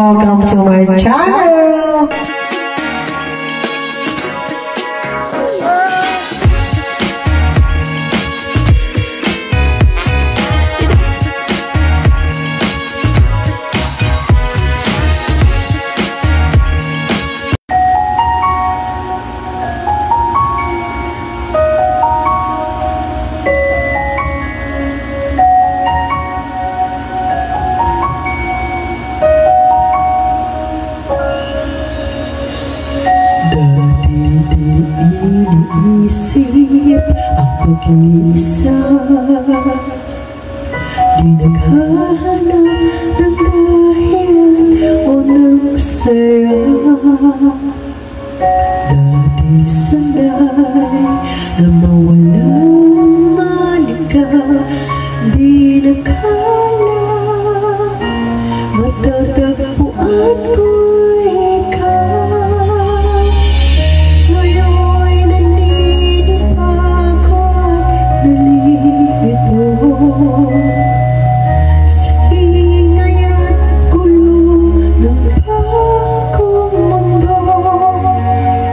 welcome to my channel. Iniisip ang pag-iisa, di naghahanap ng dahilan o ng saya. Dati sanay na mawalang malika, di nakala matatagpuan ko ikaw.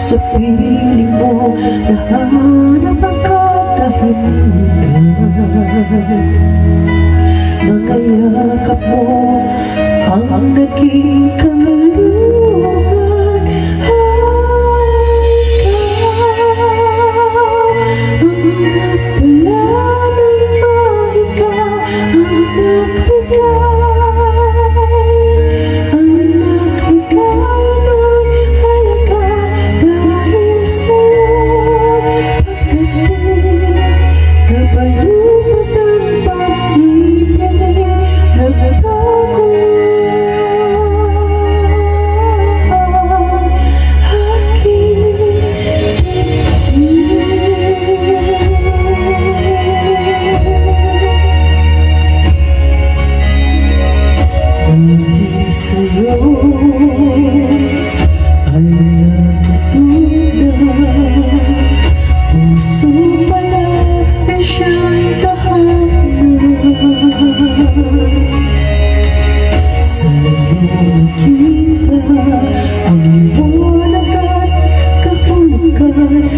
Sa piling mo, nahanap ang katahimikan. Mga yakap mo, ang naging kangaluhan. Ang nagdala ng mahika, ang nagbigay.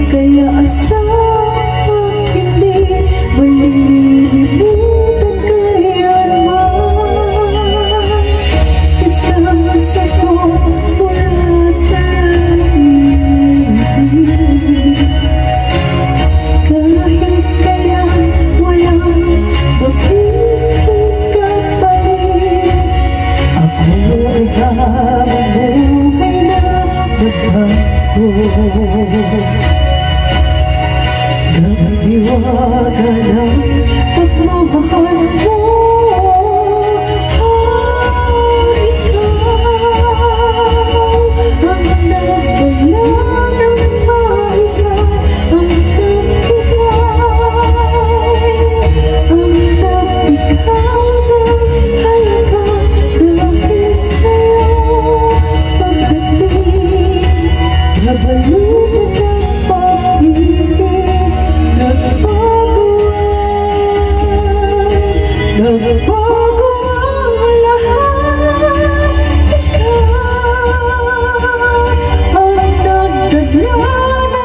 Kaya asang hindi malilimutan kailanman. Isang sagot mula sa langit. Kahit kaya walang magiging kapalit, ako ay habang buhay na nagbago. Nag-iwaga ng pagmamahal mo. Ikaw ang nagdala ng mahika, ang nagbigay, ang nagbigay ng halaga. Dahil sa'yo pagdating, nabalutan ng pag-ibig. Nagbago ang lahat. Ikaw ang nagdala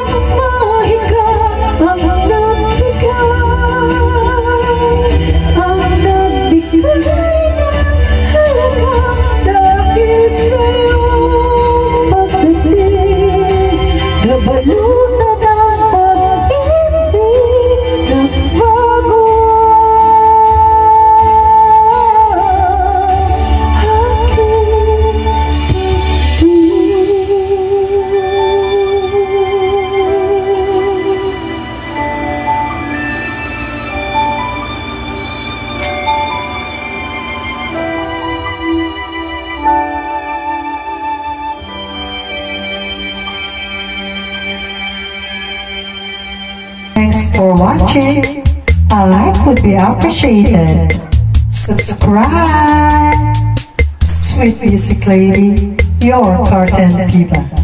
ng mahika, ang nagbigay, ang nagbigay ng halaga. Dahil sa'yo pagdating, nabalutan ang pag-ibig. Nagbago Thanks for watching. A like would be appreciated. Subscribe. Sweet music lady, your Carten Diva.